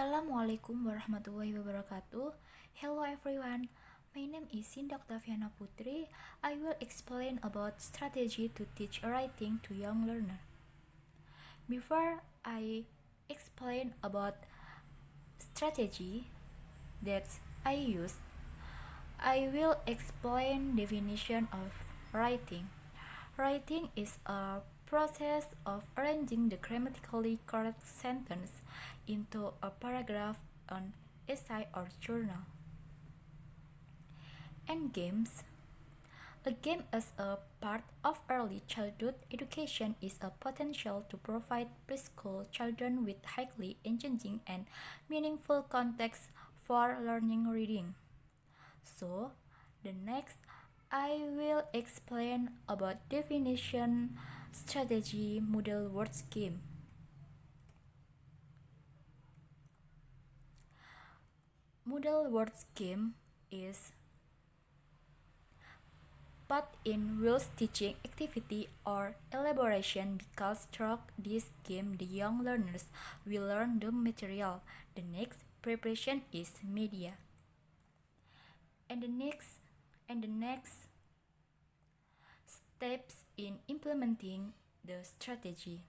Assalamualaikum warahmatullahi wabarakatuh. Hello everyone. My name is Ochtaviana Putri. I will explain about strategy to teach writing to young learner. Before I explain about strategy that I use, I will explain definition of writing. Writing is a process of arranging the grammatically correct sentence into a paragraph, an essay or journal. And games. A game as a part of early childhood education is a potential to provide preschool children with highly engaging and meaningful context for learning reading. So, the next I will explain about definition, strategy, model words game. Model words game is part in rules teaching activity or elaboration because through this game the young learners will learn the material. The next preparation is media. And the next steps in implementing the strategy.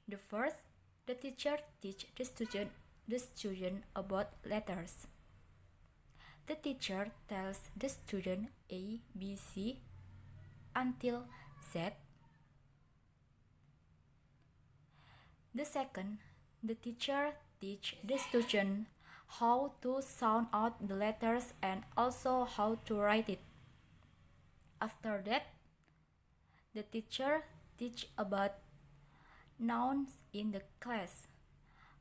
The first, the teacher teach the student about letters. The teacher tells the student A, B, C until Z. The second, the teacher teach the student how to sound out the letters and also how to write it. After that, the teacher teach about nouns in the class,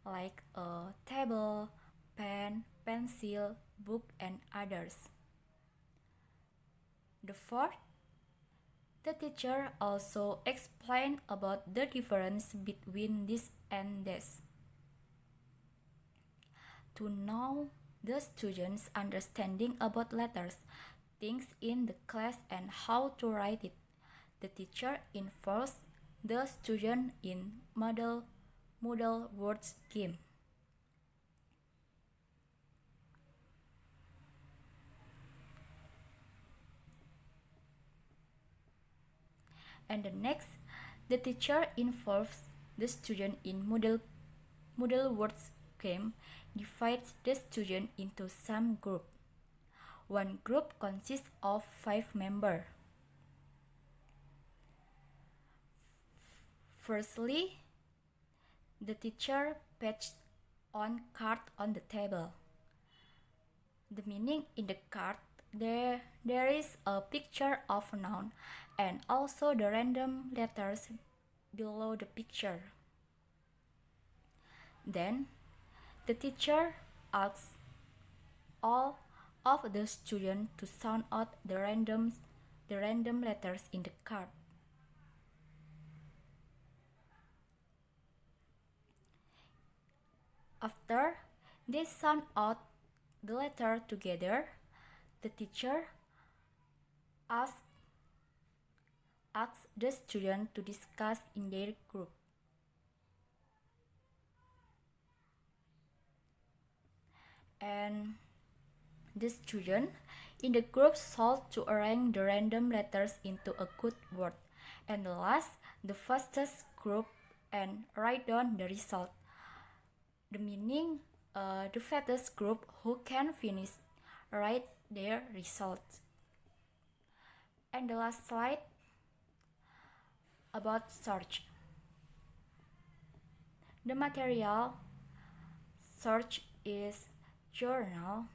like a table, pen, pencil, book, and others. The fourth, the teacher also explain about the difference between this and this. To know the students' understanding about letters, things in the class, and how to write it, the teacher involves the student in model words game. And the next, the teacher involves the student in model words game, divides the student into some group. One group consists of 5 members. Firstly, the teacher patched on card on the table. The meaning in the card, there is a picture of a noun and also the random letters below the picture. Then, the teacher asks all of the students to sound out the random letters in the card. After they sound out the letter together, the teacher asks the student to discuss in their group. And the student in the group solve to arrange the random letters into a good word. And the last, the fastest group and write down the result. The meaning, the fastest group who can finish write their results. And the last slide about search. The material search is journal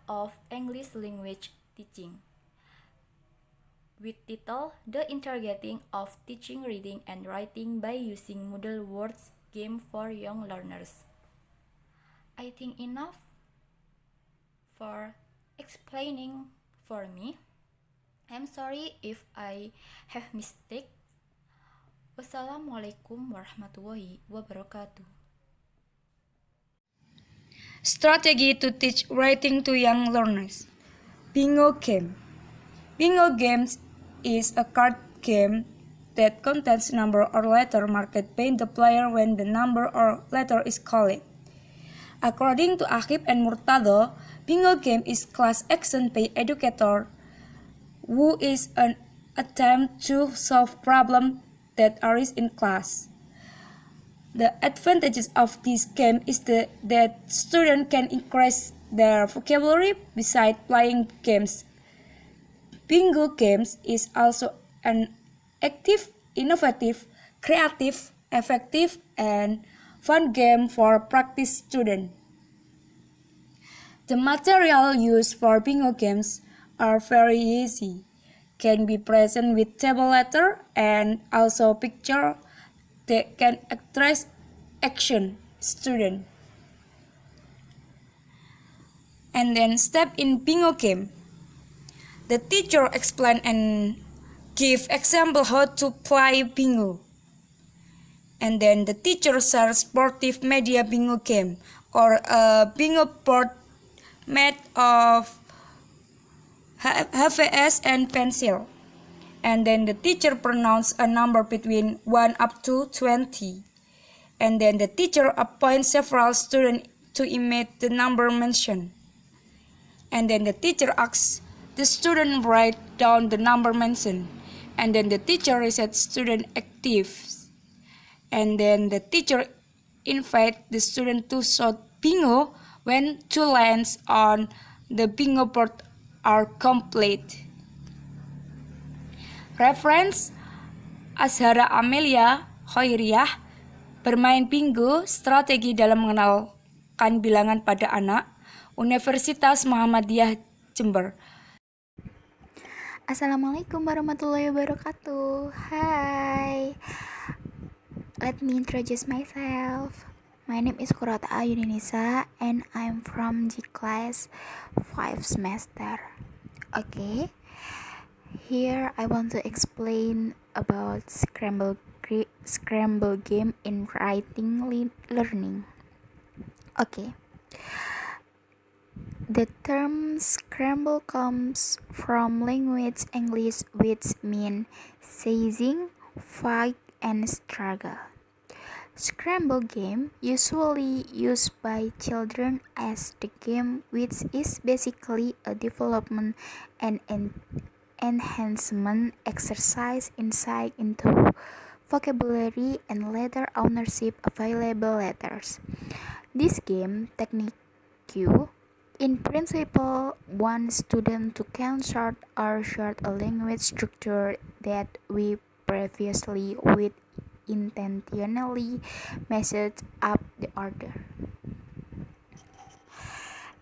of English language teaching with title The Interrogating of Teaching Reading and Writing by Using Model Words Game for Young Learners. I think enough for explaining for me. I'm sorry if I have mistake. Wassalamualaikum warahmatullahi wabarakatuh. Strategy to teach writing to young learners. Bingo game. Bingo games is a card game that contains number or letter marked by the player when the number or letter is called. According to Akib and Murtado, bingo game is class action by educator who is an attempt to solve problems that arise in class. The advantages of this game is that students can increase their vocabulary besides playing games. Bingo games is also an active, innovative, creative, effective, and fun game for practice students. The material used for bingo games are very easy, can be present with table letter and also picture that can address action student. And then step in bingo game. The teacher explain and give example how to play bingo. And then the teacher shares sportive media bingo game or a bingo board made of HVS and pencil. And then the teacher pronounce a number between 1 up to 20. And then the teacher appoints several students to imitate the number mentioned. And then the teacher asks the student write down the number mentioned. And then the teacher resets student actives. And then the teacher invite the student to shout bingo when 2 lines on the bingo board are complete. Reference Azhara Amelia Khairiyah, bermain bingo, strategi dalam mengenalkan bilangan pada anak, Universitas Muhammadiyah Jember. Assalamualaikum warahmatullahi wabarakatuh. Hi, let me introduce myself. My name is Qurrota A'Yuninnisa and I'm from G class 5 semester. Okay, here I want to explain about scramble game in writing learning. Okay. The term scramble comes from language English, which means seizing, fight, and struggle. Scramble game usually used by children as the game, which is basically a development and enhancement exercise insight into vocabulary and letter ownership available letters. This game technique in principle, one student to can short or short a language structure that we previously with intentionally messed up the order.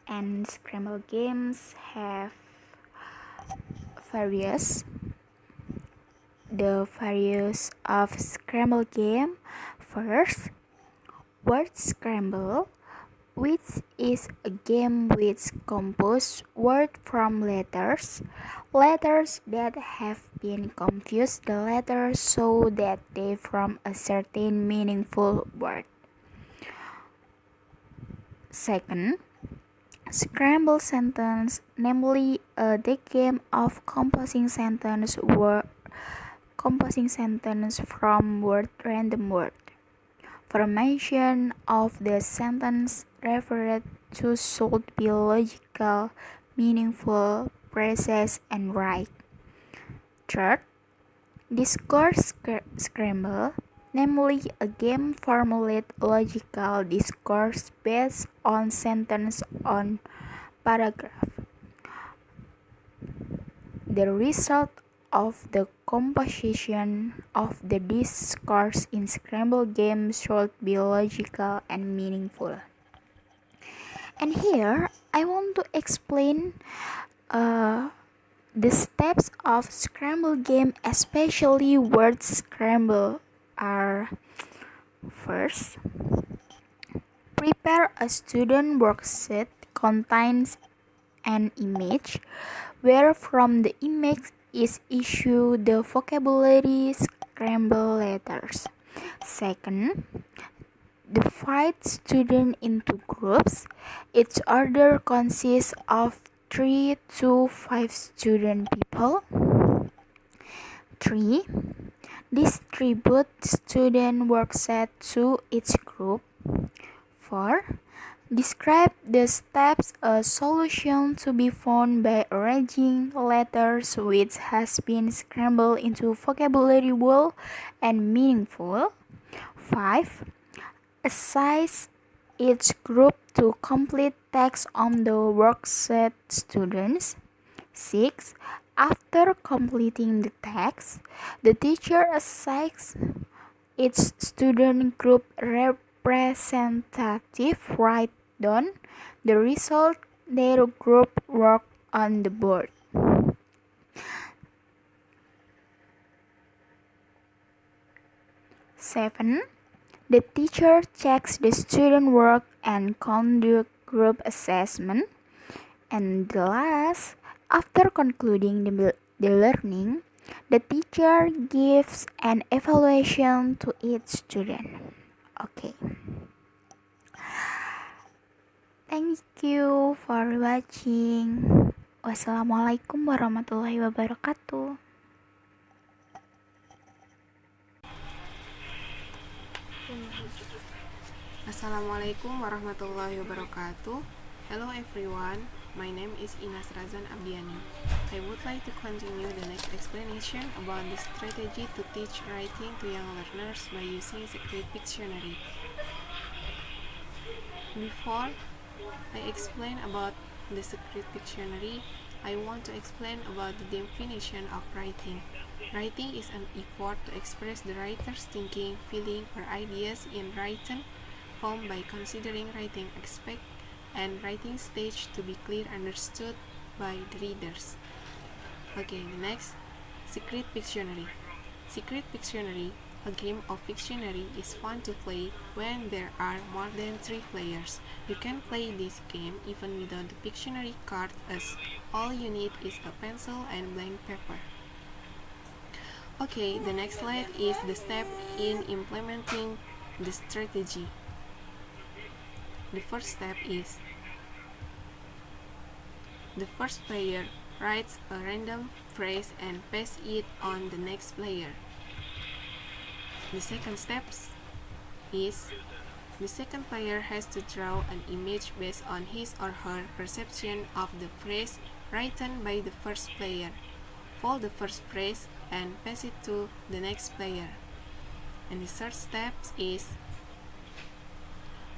And scramble games have various. The various of scramble game. First, word scramble, which is a game which composes words from letters that have been confused the letters so that they form a certain meaningful word. Second, scramble sentence, namely the game of composing sentence from random word. Formation of the sentence referred to should be logical, meaningful, precise, and right. Third, discourse scramble, namely a game formulate logical discourse based on sentence on paragraph. The result of the composition of the discourse in scramble game should be logical and meaningful. And here I want to explain the steps of scramble game, especially word scramble, are: first, prepare a student worksheet contains an image where from the image is issued the vocabulary scramble letters. Second, divide students into groups. Each order consists of 3 to 5 student people. 3. Distribute student work set to each group. 4. Describe the steps a solution to be found by arranging letters which has been scrambled into vocabulary whole and meaningful. 5. Assign each group to complete text on the workset students. 6. After completing the text, the teacher assigns each student group representative write down the result their group worked on the board. 7. The teacher checks the student work and conduct group assessment. And the last, after concluding the learning, the teacher gives an evaluation to each student. Okay. Thank you for watching. Wassalamualaikum warahmatullahi wabarakatuh. Assalamualaikum warahmatullahi wabarakatuh. Hello everyone, my name is Razan Abdiyani. I would like to continue the next explanation about the strategy to teach writing to young learners by using secret dictionary. Before I explain about the secret dictionary, I want to explain about the definition of writing. Writing is an effort to express the writer's thinking, feeling, or ideas in written form by considering writing aspect and writing stage to be clear understood by the readers. Okay, the next, secret Pictionary. Secret Pictionary, a game of Pictionary, is fun to play when there are more than 3 players. You can play this game even without the Pictionary card, as all you need is a pencil and blank paper. Okay, the next slide is the step in implementing the strategy. The first step is the first player writes a random phrase and pastes it on the next player. The second step is the second player has to draw an image based on his or her perception of the phrase written by the first player. Fold the first phrase and pass it to the next player. And the third step is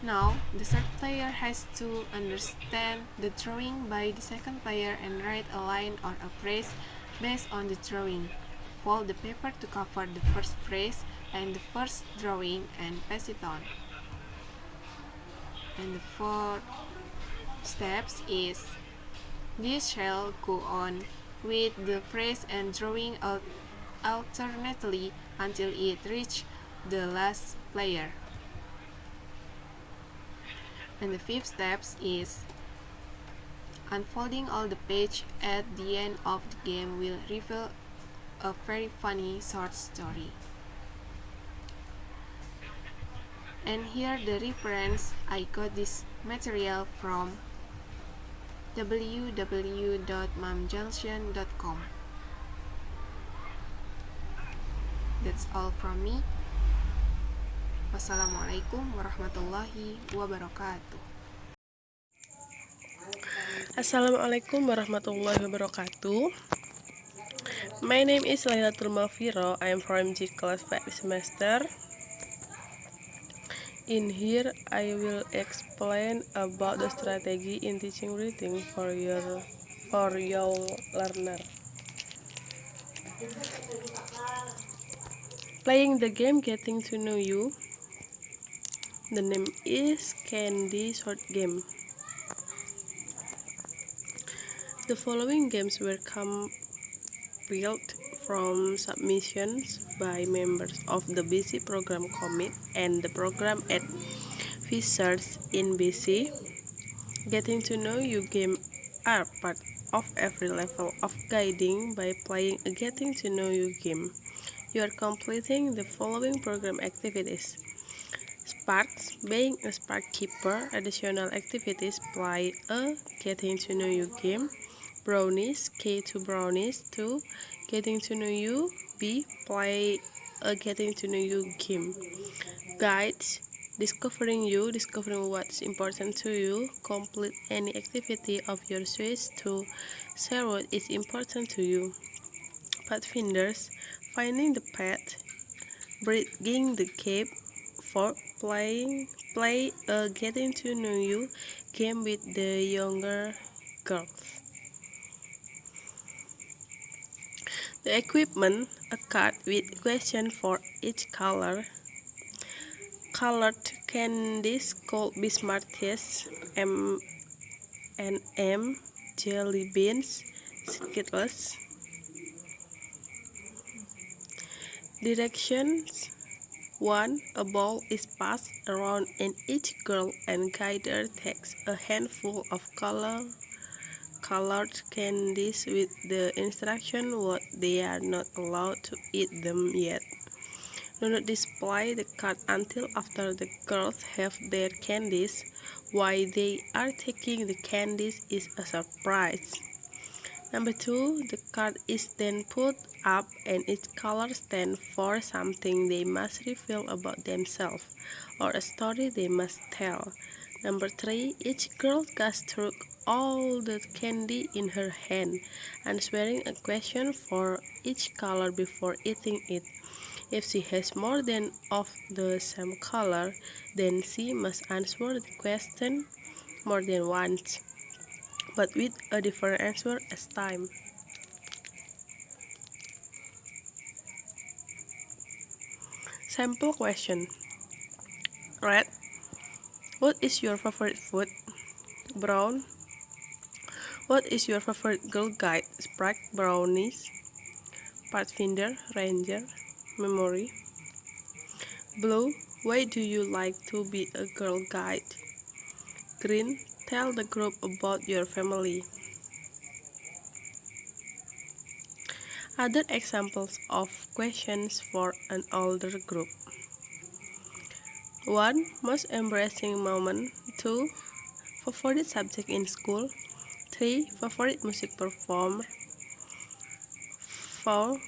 now the third player has to understand the drawing by the second player and write a line or a phrase based on the drawing. Fold the paper to cover the first phrase and the first drawing and pass it on. And the fourth step is this shall go on with the phrase and drawing alternately until it reaches the last player. And the fifth step is unfolding all the page at the end of the game will reveal a very funny short story. And here the reference, I got this material from www.mamjunction.com. That's all from me. Wassalamualaikum warahmatullahi wabarakatuh. Assalamualaikum warahmatullahi wabarakatuh. My name is Lailatul Maghfiroh. I am from G class 5 semester. In here, I will explain about the strategy in teaching reading for young learner. Playing the game Getting to Know You. The name is Chindy short game. The following games were compiled from submissions by members of the BC program commit and the program advisors in BC. Getting to know you game are part of every level of guiding. By playing a getting to know you game, you are completing the following program activities: Sparks, being a spark keeper. Additional activities: play a getting to know you game. Brownies, K to brownies. 2. Getting to know you. B. Play a getting to know you game. Guides, discovering you, discovering what's important to you, complete any activity of your choice to share what is important to you. Pathfinders, finding the path, bridging the gap. For play a getting to know you game with the younger girls. The equipment, a card with question for each color. Colored candies called Bismarck's, M&M, jelly beans, Skittles. Directions: 1. A ball is passed around and each girl and guider takes a handful of colored candies with the instruction what they are not allowed to eat them yet. Do not display the card until after the girls have their candies. Why they are taking the candies is a surprise. Number 2, the card is then put up and each color stands for something they must reveal about themselves or a story they must tell. Number 3, each girl goes through all the candy in her hand, answering a question for each color before eating it. If she has more than of the same color, then she must answer the question more than once, but with a different answer each time. Sample question. Red. What is your favorite food? Brown. What is your favorite Girl Guide? Sprite, brownies. Pathfinder, Ranger, Memory. Blue. Why do you like to be a Girl Guide? Green. Tell the group about your family. Other examples of questions for an older group. 1. Most embarrassing moment. 2. Favorite subject in school. 3. Favorite music performer. 4.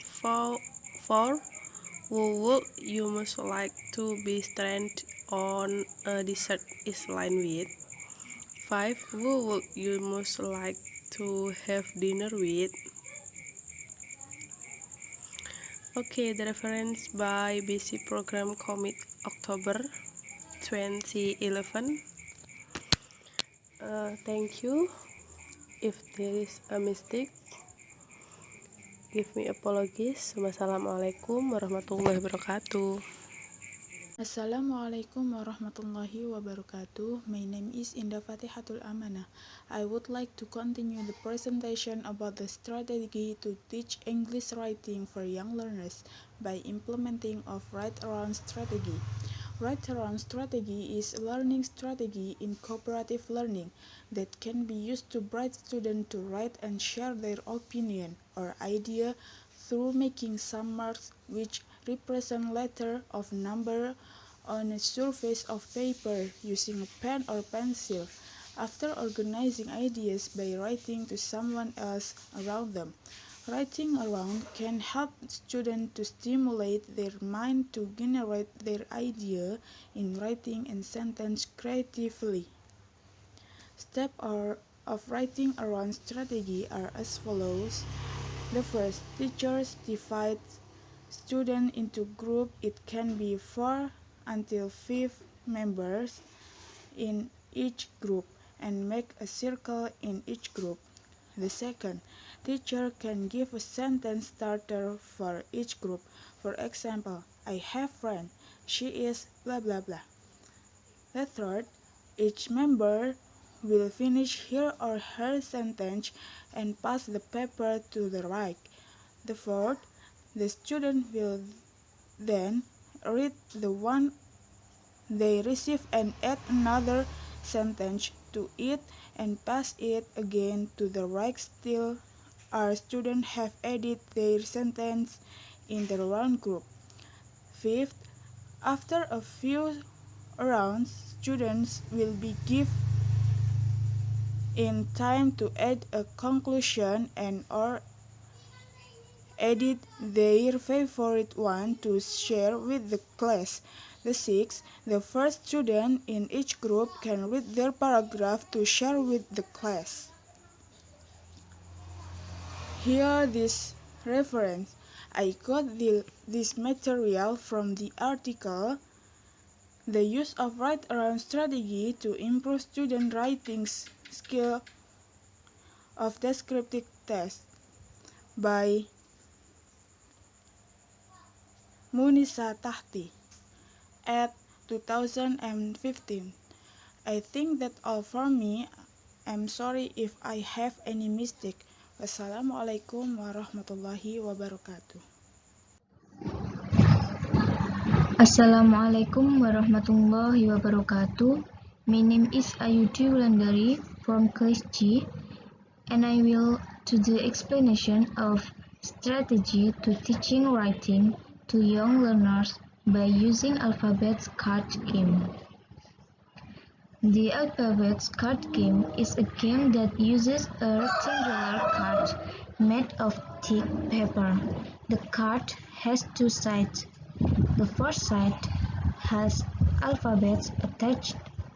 Who would you most like to be stranded on a desert island with? 5. Who would you most like to have dinner with? Okay, the reference by BC Program Commit October 2011. Thank you. If there is a mistake, give me apologies. Wassalamualaikum warahmatullahi wabarakatuh. Assalamualaikum warahmatullahi wabarakatuh. My name is Indah Fatihatul Amanah. I would like to continue the presentation about the strategy to teach English writing for young learners by implementing of write-around strategy. Write-around strategy is a learning strategy in cooperative learning that can be used to bright students to write and share their opinion or idea through making some marks which represent letter of number on a surface of paper using a pen or pencil. After organizing ideas by writing to someone else around them. Writing around can help students to stimulate their mind to generate their idea in writing and sentence creatively. Steps of writing around strategy are as follows. The first, teachers divide students into groups. It can be 4 until 5 members in each group and make a circle in each group. The second, teacher can give a sentence starter for each group. For example, I have friend. She is blah blah blah. The third, each member will finish his or her sentence and pass the paper to the right. The fourth, the student will then read the one they receive and add another sentence to it and pass it again to the right till our students have added their sentence in the round group. Fifth, after a few rounds, students will be given in time to add a conclusion and or edit their favorite one to share with the class. The 6. The first student in each group can read their paragraph to share with the class. Here this reference. I got this material from the article The Use of Write-Around Strategy to Improve Student Writing Skill of Descriptive Text by Munisa Tahti at 2015. I think that's all for me. I'm sorry if I have any mistake. Wassalamualaikum warahmatullahi wabarakatuh. Assalamualaikum warahmatullahi wabarakatuh. My name is Ayu Dwi Wulandari from class G, and I will do the explanation of strategy to teaching writing to young learners by using alphabet card game. The alphabet card game is a game that uses a rectangular card made of thick paper. The card has two sides. The first side has alphabets attached,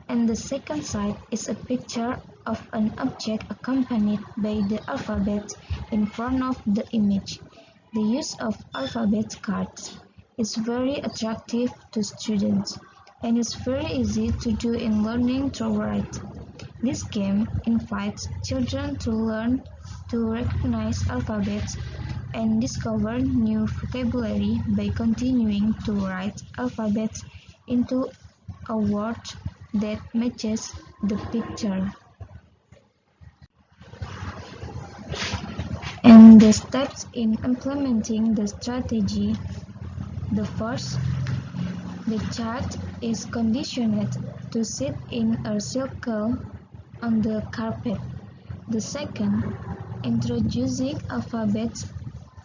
and the second side is a picture of an object accompanied by the alphabet in front of the image. The use of alphabet cards is very attractive to students, and it's very easy to do in learning to write. This game invites children to learn to recognize alphabets and discover new vocabulary by continuing to write alphabets into a word that matches the picture. And the steps in implementing the strategy. The first, the child is conditioned to sit in a circle on the carpet. The second, introducing alphabets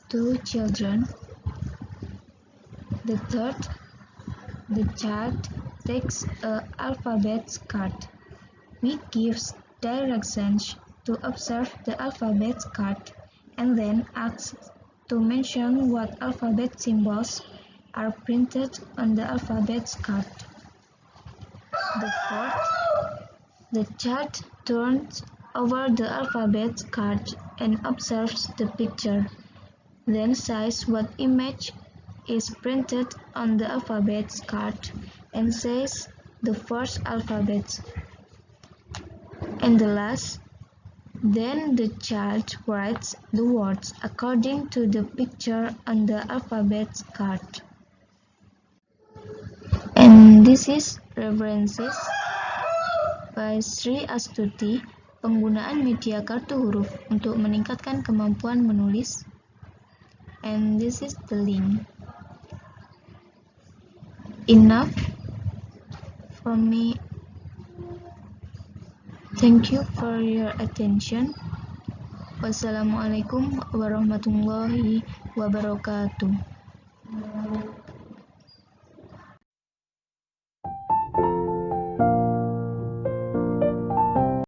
to children. The third, the child takes an alphabet card. We give directions to observe the alphabet card and then ask to mention what alphabet symbols are printed on the alphabet card. The fourth, the child turns over the alphabet card and observes the picture, then says what image is printed on the alphabet card and says the first alphabet. And the last, then the child writes the words according to the picture on the alphabet card. And this is references by Sri Astuti, penggunaan media kartu huruf untuk meningkatkan kemampuan menulis. And this is the link. Enough from me. Thank you for your attention. Wassalamualaikum warahmatullahi wabarakatuh.